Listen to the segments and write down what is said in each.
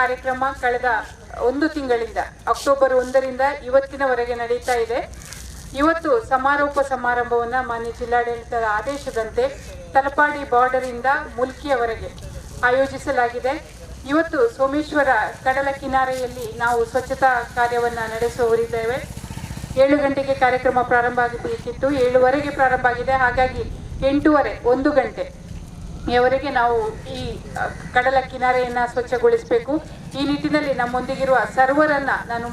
ಕಾರ್ಯಕ್ರಮ ಕಳೆದ 1 ತಿಂಗಳಿಂದ ಅಕ್ಟೋಬರ್ 1ರಿಂದ ಇವತ್ತಿನವರೆಗೆ ನಡೀತಾ ಇದೆ. ಇವತ್ತು ಸಮಾರೋಪ ಸಮಾರಂಭವನ್ನು ಮಾನ್ಯ ಜಿಲ್ಲಾಡಳಿತದ ಆದೇಶದಂತೆ ತಲಪಾಡಿ ಬಾರ್ಡರ್ ಇಂದ ಮುಲ್ಕಿಯವರೆಗೆ ಆಯೋಜಿಸಲಾಗಿದೆ. ಇವತ್ತು ಸೋಮೇಶ್ವರ ಕಡಲ ಕಿನಾರೆಯಲ್ಲಿ ನಾವು ಸ್ವಚ್ಛತಾ ಕಾರ್ಯವನ್ನು ನಡೆಸುವವರಿದ್ದೇವೆ. 7 ಗಂಟೆಗೆ ಕಾರ್ಯಕ್ರಮ ಪ್ರಾರಂಭ ಆಗಬೇಕಿತ್ತು, 7:15ಗೆ ಪ್ರಾರಂಭ ಆಗಿದೆ. ಹಾಗಾಗಿ 8:30 1 ಗಂಟೆಯವರೆಗೆ ನಾವು ಈ ಕಡಲ ಕಿನಾರೆಯನ್ನು ಸ್ವಚ್ಛಗೊಳಿಸಬೇಕು. ಈ ನಿಟ್ಟಿನಲ್ಲಿ ನಮ್ಮೊಂದಿಗಿರುವ ಸರ್ವರನ್ನ ನಾನು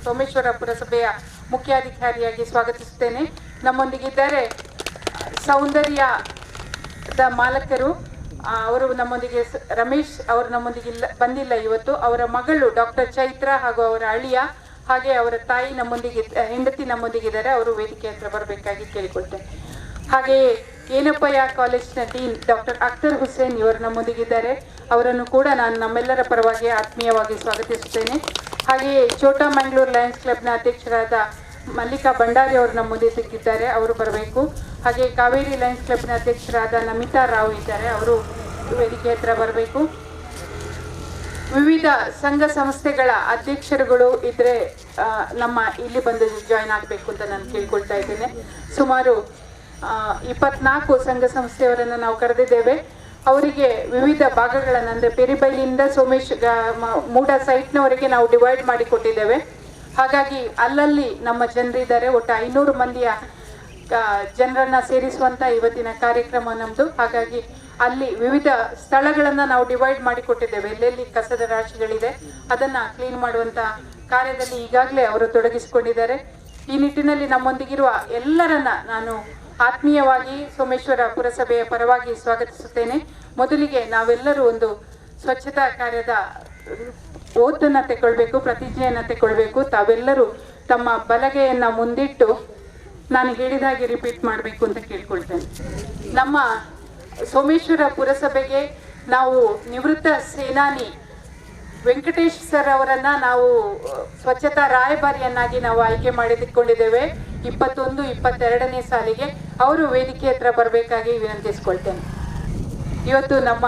ಸೋಮೇಶ್ವರ ಪುರಸಭೆಯ ಮುಖ್ಯಾಧಿಕಾರಿಯಾಗಿ ಸ್ವಾಗತಿಸುತ್ತೇನೆ. ನಮ್ಮೊಂದಿಗಿದ್ದಾರೆ ಸೌಂದರ್ಯದ ಮಾಲಕರು, ಅವರು ನಮ್ಮೊಂದಿಗೆ ರಮೇಶ್ ಅವರು ನಮ್ಮೊಂದಿಗೆ ಬಂದಿಲ್ಲ ಇವತ್ತು. ಅವರ ಮಗಳು ಡಾಕ್ಟರ್ ಚೈತ್ರ ಹಾಗೂ ಅವರ ಅಳಿಯ ಹಾಗೆ ಅವರ ತಾಯಿ ನಮ್ಮೊಂದಿಗೆ, ಹೆಂಡತಿ ನಮ್ಮೊಂದಿಗಿದ್ದಾರೆ. ಅವರು ವೇದಿಕೆ ಹತ್ರ ಬರಬೇಕಾಗಿ ಕೇಳಿಕೊಳ್ತೇನೆ. ಹಾಗೆಯೇ ಏನಪ್ಪಯ್ಯ ಕಾಲೇಜಿನ ಡೀನ್ ಡಾಕ್ಟರ್ ಅಖ್ತರ್ ಹುಸೇನ್ ಇವರು ನಮ್ಮೊಂದಿಗಿದ್ದಾರೆ. ಅವರನ್ನು ಕೂಡ ನಾನು ನಮ್ಮೆಲ್ಲರ ಪರವಾಗಿ ಆತ್ಮೀಯವಾಗಿ ಸ್ವಾಗತಿಸುತ್ತೇನೆ. ಹಾಗೆಯೇ ಛೋಟಾ ಮ್ಯಾಂಗ್ಳೂರ್ ಲಯನ್ಸ್ ಕ್ಲಬ್ನ ಅಧ್ಯಕ್ಷರಾದ ಮಲ್ಲಿಕಾ ಭಂಡಾರಿ ಅವರು ನಮ್ಮೊಂದಿಗಿದ್ದಾರೆ, ಅವರು ಬರಬೇಕು. ಹಾಗೆ ಕಾವೇರಿ ಲಯನ್ಸ್ ಕ್ಲಬ್ನ ಅಧ್ಯಕ್ಷರಾದ ನಮಿತಾ ರಾವ್ ಇದ್ದಾರೆ, ಅವರು ವೇದಿಕೆ ಹತ್ರ ಬರಬೇಕು. ವಿವಿಧ ಸಂಘ ಸಂಸ್ಥೆಗಳ ಅಧ್ಯಕ್ಷರುಗಳು ಇದ್ರೆ ನಮ್ಮ ಇಲ್ಲಿ ಬಂದು ಜಾಯ್ನ್ ಆಗಬೇಕು ಅಂತ ನಾನು ಕೇಳ್ಕೊಳ್ತಾ ಇದ್ದೇನೆ. ಸುಮಾರು 24 ಸಂಘ ಸಂಸ್ಥೆಯವರನ್ನು ನಾವು ಕರೆದಿದ್ದೇವೆ. ಅವರಿಗೆ ವಿವಿಧ ಭಾಗಗಳನ್ನು ಅಂದರೆ ಪೆರಿಬೈಲಿಂದ ಮೂಡ ಸೈಟ್ನವರೆಗೆ ನಾವು ಡಿವೈಡ್ ಮಾಡಿ ಕೊಟ್ಟಿದ್ದೇವೆ. ಹಾಗಾಗಿ ಅಲ್ಲಲ್ಲಿ ನಮ್ಮ ಜನರಿದ್ದಾರೆ. ಒಟ್ಟು 500 ಮಂದಿಯ ಜನರನ್ನ ಸೇರಿಸುವಂತ ಇವತ್ತಿನ ಕಾರ್ಯಕ್ರಮ ನಮ್ಮದು. ಹಾಗಾಗಿ ಅಲ್ಲಿ ವಿವಿಧ ಸ್ಥಳಗಳನ್ನು ನಾವು ಡಿವೈಡ್ ಮಾಡಿ ಕೊಟ್ಟಿದ್ದೇವೆ. ಎಲ್ಲೆಲ್ಲಿ ಕಸದ ರಾಶಿಗಳಿದೆ ಅದನ್ನ ಕ್ಲೀನ್ ಮಾಡುವಂತ ಕಾರ್ಯದಲ್ಲಿ ಈಗಾಗಲೇ ಅವರು ತೊಡಗಿಸಿಕೊಂಡಿದ್ದಾರೆ. ಈ ನಿಟ್ಟಿನಲ್ಲಿ ನಮ್ಮೊಂದಿಗಿರುವ ಎಲ್ಲರನ್ನ ನಾನು ಆತ್ಮೀಯವಾಗಿ ಸೋಮೇಶ್ವರ ಪುರಸಭೆಯ ಪರವಾಗಿ ಸ್ವಾಗತಿಸುತ್ತೇನೆ. ಮೊದಲಿಗೆ ನಾವೆಲ್ಲರೂ ಒಂದು ಸ್ವಚ್ಛತಾ ಕಾರ್ಯದ ಓದನ್ನ ತಗೊಳ್ಬೇಕು, ಪ್ರತಿಜ್ಞೆಯನ್ನ ತಗೊಳ್ಬೇಕು. ತಾವೆಲ್ಲರೂ ತಮ್ಮ ಬಲಗೆಯನ್ನ ಮುಂದಿಟ್ಟು ನಾನು ಹೇಳಿದ ಹಾಗೆ ರಿಪೀಟ್ ಮಾಡಬೇಕು ಅಂತ ಕೇಳ್ಕೊಳ್ತೇನೆ. ನಮ್ಮ ಸೋಮೇಶ್ವರ ಪುರಸಭೆಗೆ ನಾವು ನಿವೃತ್ತ ಸೇನಾನಿ ವೆಂಕಟೇಶ್ ಸರ್ ಅವರನ್ನ ನಾವು ಸ್ವಚ್ಛತಾ ರಾಯಭಾರಿಯನ್ನಾಗಿ ನಾವು ಆಯ್ಕೆ ಮಾಡಿಕೊಂಡಿದ್ದೇವೆ 21-22ನೇ ಸಾಲಿಗೆ. ಅವರು ವೇದಿಕೆ ಹತ್ರ ಬರಬೇಕಾಗಿ ವಿನಂತಿಸ್ಕೊಳ್ತೇನೆ. ಇವತ್ತು ನಮ್ಮ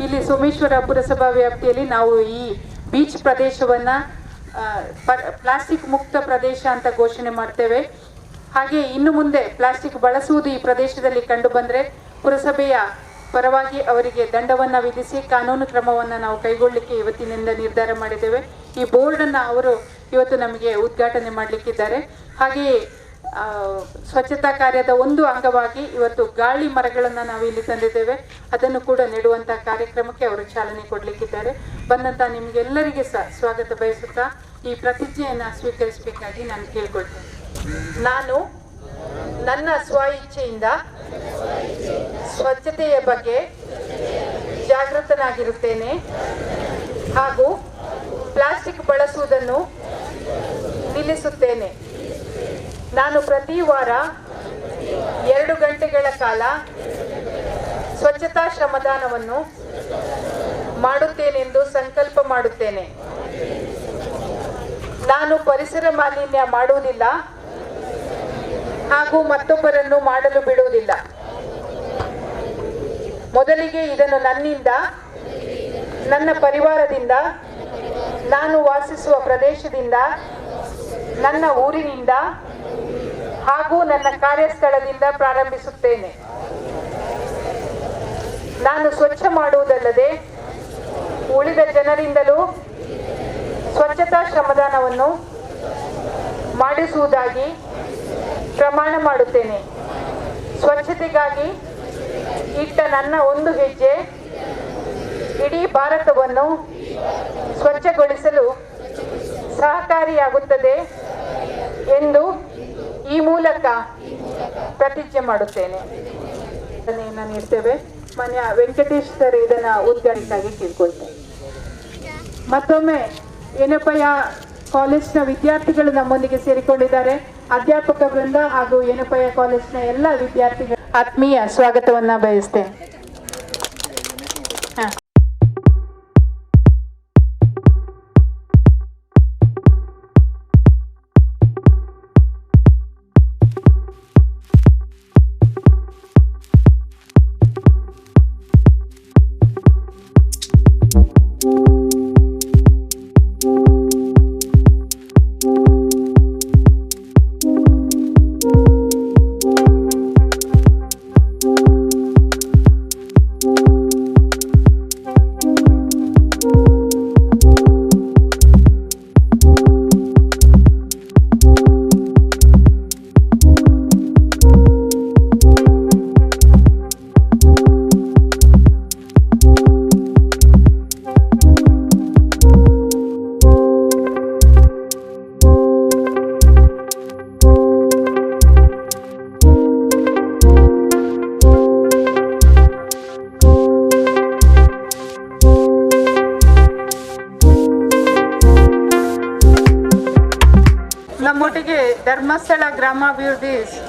ಇಲ್ಲಿ ಸೋಮೇಶ್ವರ ಪುರಸಭಾ ವ್ಯಾಪ್ತಿಯಲ್ಲಿ ನಾವು ಈ ಬೀಚ್ ಪ್ರದೇಶವನ್ನ ಪ್ಲಾಸ್ಟಿಕ್ ಮುಕ್ತ ಪ್ರದೇಶ ಅಂತ ಘೋಷಣೆ ಮಾಡ್ತೇವೆ. ಹಾಗೆ ಇನ್ನು ಮುಂದೆ ಪ್ಲಾಸ್ಟಿಕ್ ಬಳಸುವುದು ಈ ಪ್ರದೇಶದಲ್ಲಿ ಕಂಡು ಬಂದ್ರೆ ಪುರಸಭೆಯ ಪರವಾಗಿ ಅವರಿಗೆ ದಂಡವನ್ನ ವಿಧಿಸಿ ಕಾನೂನು ಕ್ರಮವನ್ನ ನಾವು ಕೈಗೊಳ್ಳಲಿಕ್ಕೆ ಇವತ್ತಿನಿಂದ ನಿರ್ಧಾರ ಮಾಡಿದ್ದೇವೆ. ಈ ಬೋರ್ಡ್ ಅನ್ನ ಅವರು ಇವತ್ತು ನಮಗೆ ಉದ್ಘಾಟನೆ ಮಾಡಲಿಕ್ಕಿದ್ದಾರೆ. ಹಾಗೆಯೇ ಸ್ವಚ್ಛತಾ ಕಾರ್ಯದ ಒಂದು ಅಂಗವಾಗಿ ಇವತ್ತು ಗಾಳಿ ಮರಗಳನ್ನು ನಾವು ಇಲ್ಲಿ ತಂದಿದ್ದೇವೆ. ಅದನ್ನು ಕೂಡ ನೆಡುವಂತ ಕಾರ್ಯಕ್ರಮಕ್ಕೆ ಅವರು ಚಾಲನೆ ಕೊಡ್ಲಿಕ್ಕಿದ್ದಾರೆ. ಬಂದಂತ ನಿಮ್ಗೆಲ್ಲರಿಗೆ ಸಹ ಸ್ವಾಗತ ಬಯಸುತ್ತಾ ಈ ಪ್ರತಿಜ್ಞೆಯನ್ನ ಸ್ವೀಕರಿಸಬೇಕಾಗಿ ನಾನು ಕೇಳ್ಕೊಳ್ತೇನೆ. ನಾನು ನನ್ನ ಸ್ವ ಇಚ್ಛೆಯಿಂದ ಸ್ವಚ್ಛತೆಯ ಬಗ್ಗೆ ಜಾಗೃತನಾಗಿರುತ್ತೇನೆ ಹಾಗೂ ಪ್ಲಾಸ್ಟಿಕ್ ಬಳಸುವುದನ್ನು ನಿಲ್ಲಿಸುತ್ತೇನೆ. ನಾನು ಪ್ರತಿ ವಾರ 2 ಗಂಟೆಗಳ ಕಾಲ ಸ್ವಚ್ಛತಾ ಶ್ರಮದಾನವನ್ನು ಮಾಡುತ್ತೇನೆಂದು ಸಂಕಲ್ಪ ಮಾಡುತ್ತೇನೆ. ನಾನು ಪರಿಸರ ಮಾಲಿನ್ಯ ಮಾಡುವುದಿಲ್ಲ ಹಾಗೂ ಮತ್ತೊಬ್ಬರನ್ನು ಮಾಡಲು ಬಿಡುವುದಿಲ್ಲ. ಮೊದಲಿಗೆ ಇದನ್ನು ನನ್ನಿಂದ, ನನ್ನ ಪರಿವಾರದಿಂದ, ನಾನು ವಾಸಿಸುವ ಪ್ರದೇಶದಿಂದ, ನನ್ನ ಊರಿನಿಂದ ಹಾಗೂ ನನ್ನ ಕಾರ್ಯಸ್ಥಳದಿಂದ ಪ್ರಾರಂಭಿಸುತ್ತೇನೆ. ನಾನು ಸ್ವಚ್ಛ ಮಾಡುವುದಲ್ಲದೆ ಉಳಿದ ಜನರಿಂದಲೂ ಸ್ವಚ್ಛತಾ ಶ್ರಮದಾನವನ್ನು ಮಾಡಿಸುವುದಾಗಿ ಪ್ರಮಾಣ ಮಾಡುತ್ತೇನೆ. ಸ್ವಚ್ಛತೆಗಾಗಿ ಇಟ್ಟ ನನ್ನ ಒಂದು ಹೆಜ್ಜೆ ಇಡೀ ಭಾರತವನ್ನು ಸ್ವಚ್ಛಗೊಳಿಸಲು ಸಹಕಾರಿಯಾಗುತ್ತದೆ ಎಂದು ಈ ಮೂಲಕ ಪ್ರತಿಜ್ಞೆ ಮಾಡುತ್ತೇನೆ. ನೀಡ್ತೇವೆ. ಮಾನ್ಯ ವೆಂಕಟೇಶ್ ಸರ್ ಇದನ್ನ ಉದ್ಘಾಟನೆಗಾಗಿ ಕೇಳ್ಕೊಳ್ತೇನೆ. ಮತ್ತೊಮ್ಮೆ ಏನಪ್ಪಯ್ಯ ಕಾಲೇಜ್ನ ವಿದ್ಯಾರ್ಥಿಗಳು ನಮ್ಮೊಂದಿಗೆ ಸೇರಿಕೊಂಡಿದ್ದಾರೆ. ಅಧ್ಯಾಪಕ ವೃಂದ ಹಾಗೂ ಏನಪ್ಪಯ್ಯ ಕಾಲೇಜ್ನ ಎಲ್ಲ ವಿದ್ಯಾರ್ಥಿಗಳು ಆತ್ಮೀಯ ಸ್ವಾಗತವನ್ನ ಬಯಸ್ತೇನೆ.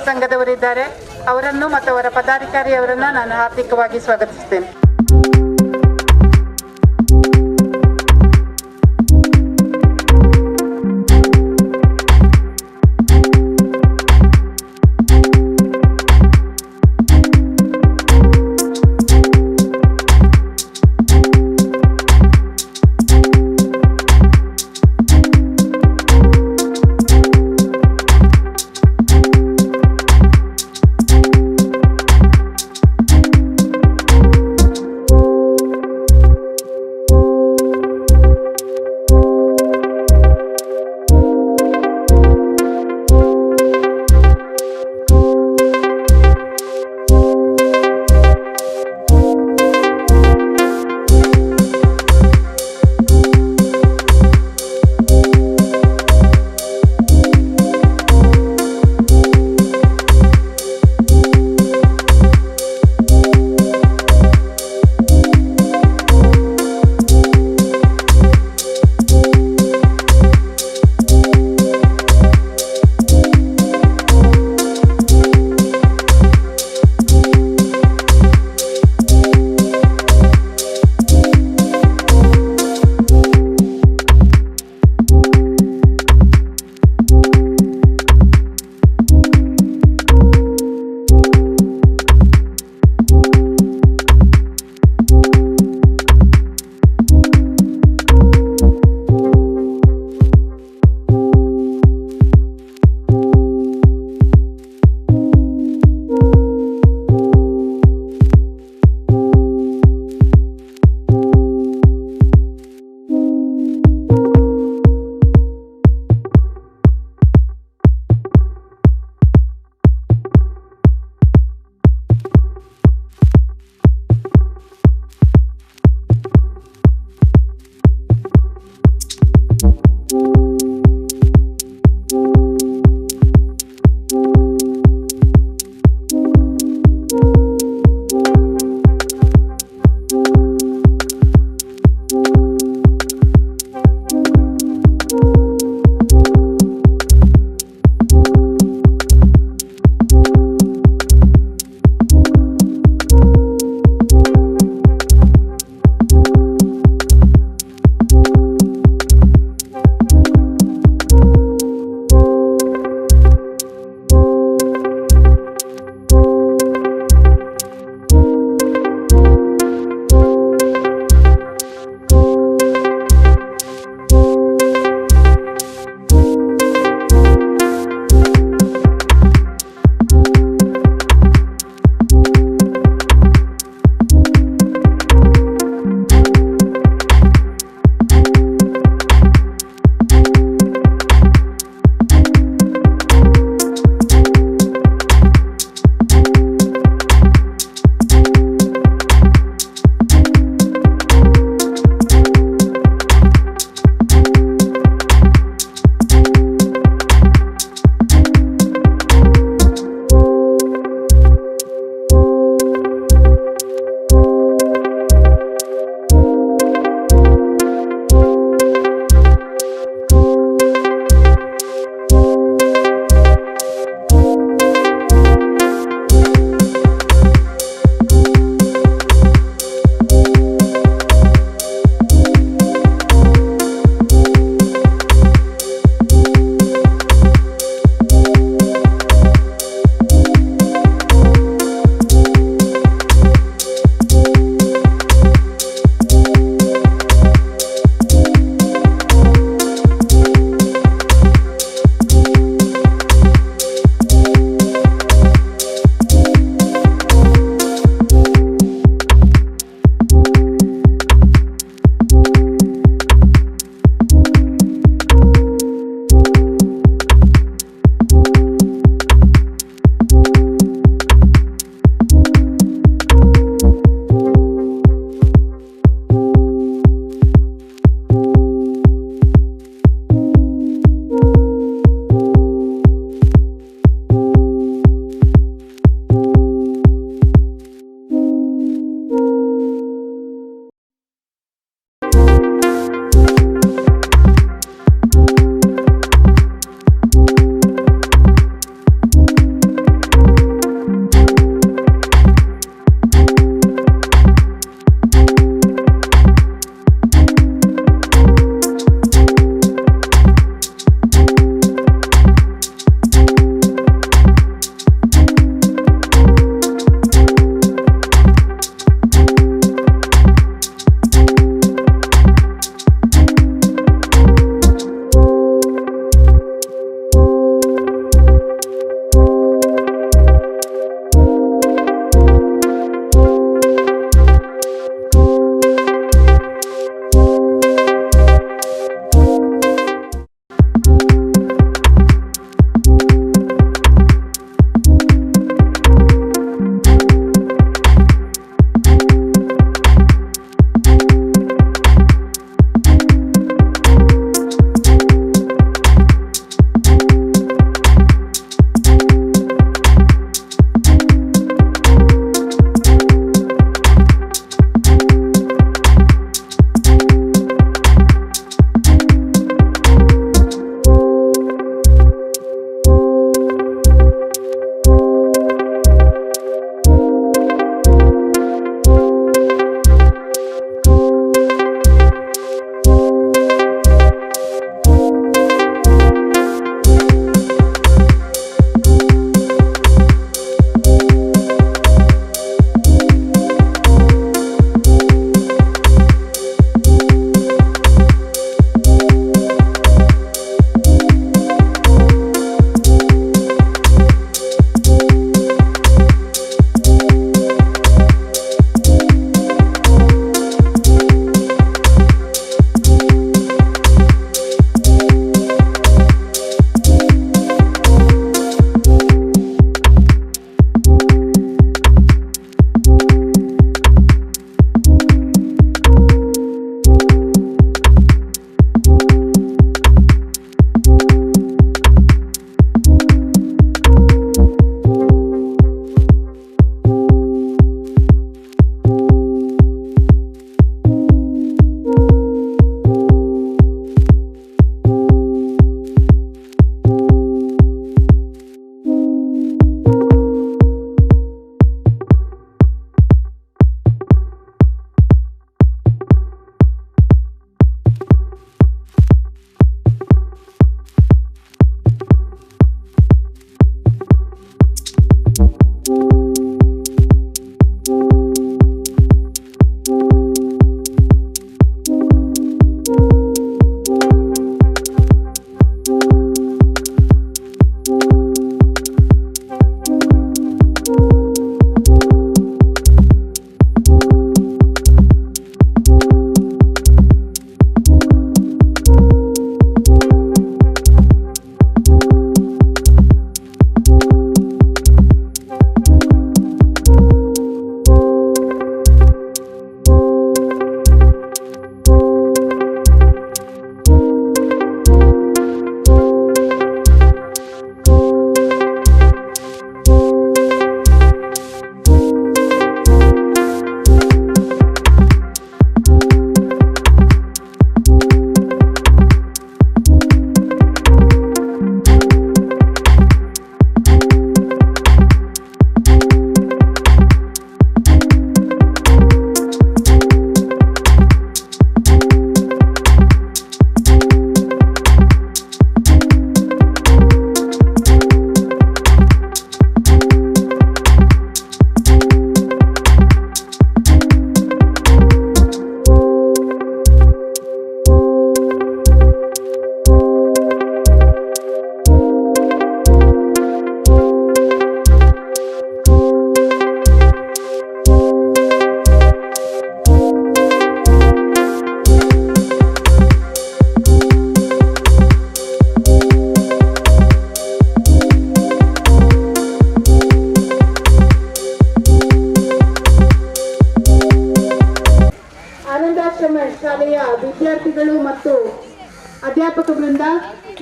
ಸಂಘದವರಿದ್ದಾರೆ. ಅವರನ್ನು ಮತ್ತು ಅವರ ಪದಾಧಿಕಾರಿಯವರನ್ನು ನಾನು ಹಾರ್ದಿಕವಾಗಿ ಸ್ವಾಗತಿಸ್ತೇನೆ.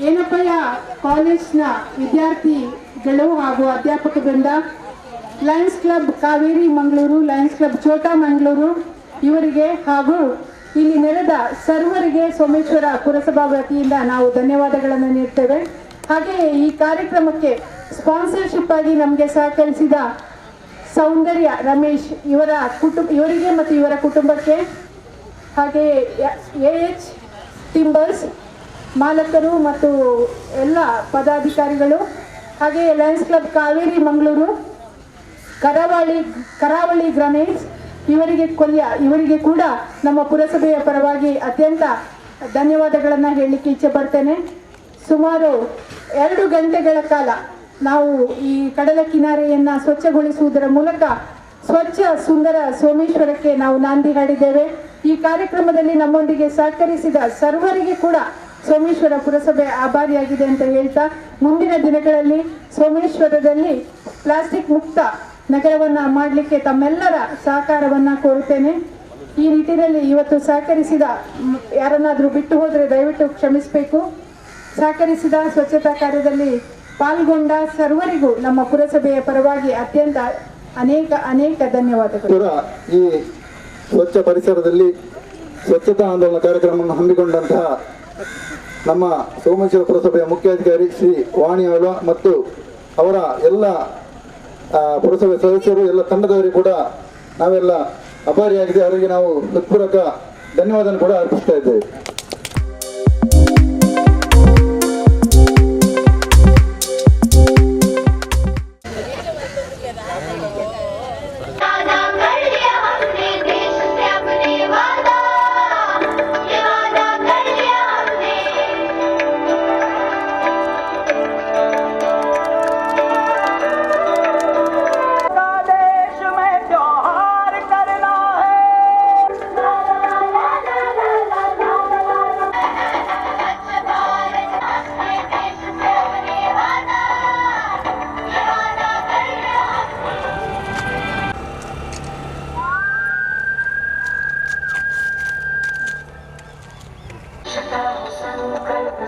ಏನಪ್ಪಯ್ಯ ಕಾಲೇಜ್ನ ವಿದ್ಯಾರ್ಥಿಗಳು ಹಾಗೂ ಅಧ್ಯಾಪಕ ವೃಂದ, lions club Kaveri Mangaluru, lions club Chhota Mangaluru ಇವರಿಗೆ ಹಾಗೂ ಇಲ್ಲಿ ನೆರೆದ ಸರ್ವರಿಗೆ ಸೋಮೇಶ್ವರ ಪುರಸಭಾ ವತಿಯಿಂದ ನಾವು ಧನ್ಯವಾದಗಳನ್ನು ನೀಡ್ತೇವೆ. ಹಾಗೆಯೇ ಈ ಕಾರ್ಯಕ್ರಮಕ್ಕೆ ಸ್ಪಾನ್ಸರ್ಶಿಪ್ ಆಗಿ ನಮಗೆ ಸಹಕರಿಸಿದ ಸೌಂದರ್ಯ ರಮೇಶ್ ಇವರಿಗೆ ಮತ್ತು ಇವರ ಕುಟುಂಬಕ್ಕೆ, ಹಾಗೆಯೇ AH ಟಿಂಬರ್ಸ್ ಮಾಲಕರು ಮತ್ತು ಎಲ್ಲ ಪದಾಧಿಕಾರಿಗಳು, ಹಾಗೆಯೇ ಲಯನ್ಸ್ ಕ್ಲಬ್ ಕಾವೇರಿ ಮಂಗಳೂರು, ಕರಾವಳಿ ಗ್ರನೇಡ್ಸ್ ಇವರಿಗೆ ಕೂಡ ನಮ್ಮ ಪುರಸಭೆಯ ಪರವಾಗಿ ಅತ್ಯಂತ ಧನ್ಯವಾದಗಳನ್ನು ಹೇಳಲಿಕ್ಕೆ ಇಚ್ಛೆ ಪಡ್ತೇನೆ. ಸುಮಾರು 2 ಗಂಟೆಗಳ ಕಾಲ ನಾವು ಈ ಕಡಲ ಕಿನಾರೆಯನ್ನು ಸ್ವಚ್ಛಗೊಳಿಸುವುದರ ಮೂಲಕ ಸ್ವಚ್ಛ ಸುಂದರ ಸೋಮೇಶ್ವರಕ್ಕೆ ನಾವು ನಾಂದಿ ಹಾಡಿದ್ದೇವೆ. ಈ ಕಾರ್ಯಕ್ರಮದಲ್ಲಿ ನಮ್ಮೊಂದಿಗೆ ಸಹಕರಿಸಿದ ಸರ್ವರಿಗೆ ಕೂಡ ಸೋಮೇಶ್ವರ ಪುರಸಭೆ ಆಭಾರಿಯಾಗಿದೆ ಅಂತ ಹೇಳ್ತಾ, ಮುಂದಿನ ದಿನಗಳಲ್ಲಿ ಸೋಮೇಶ್ವರದಲ್ಲಿ ಪ್ಲಾಸ್ಟಿಕ್ ಮುಕ್ತ ನಗರವನ್ನು ಮಾಡಲಿಕ್ಕೆ ತಮ್ಮೆಲ್ಲರ ಸಹಕಾರವನ್ನು ಕೋರುತ್ತೇನೆ. ಈ ನಿಟ್ಟಿನಲ್ಲಿ ಇವತ್ತು ಸಹಕರಿಸಿದ ಯಾರನ್ನಾದರೂ ಬಿಟ್ಟು ಹೋದರೆ ದಯವಿಟ್ಟು ಕ್ಷಮಿಸಬೇಕು. ಸಹಕರಿಸಿದ ಸ್ವಚ್ಛತಾ ಕಾರ್ಯದಲ್ಲಿ ಪಾಲ್ಗೊಂಡ ಸರ್ವರಿಗೂ ನಮ್ಮ ಪುರಸಭೆಯ ಪರವಾಗಿ ಅತ್ಯಂತ ಅನೇಕ ಧನ್ಯವಾದಗಳು. ಈ ಸ್ವಚ್ಛ ಪರಿಸರದಲ್ಲಿ ಸ್ವಚ್ಛತಾ ಆಂದೋಲನ ಕಾರ್ಯಕ್ರಮವನ್ನು ಹಮ್ಮಿಕೊಂಡಂತಹ ನಮ್ಮ ಸೋಮೇಶ್ವರ ಪುರಸಭೆಯ ಮುಖ್ಯಾಧಿಕಾರಿ ಶ್ರೀ ವಾಣಿ ಆಳ್ವ ಮತ್ತು ಅವರ ಎಲ್ಲ ಪುರಸಭೆ ಸದಸ್ಯರು, ಎಲ್ಲ ತಂಡದವರಿಗೆ ಕೂಡ ನಾವೆಲ್ಲ ಅಭಾರಿಯಾಗಿದೆ. ಅವರಿಗೆ ನಾವು ಹೃತ್ಪೂರ್ವಕ ಧನ್ಯವಾದ ಕೂಡ ಅರ್ಪಿಸ್ತಾ ಇದ್ದೇವೆ.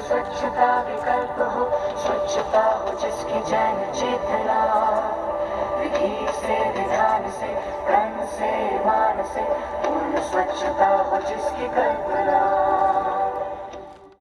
स्वच्छता विकल्प हो, स्वच्छता हो जिसकी जन चेतना, विधि से विधान से कर्म से मान से पूर्ण स्वच्छता हो जिसकी कल्पना।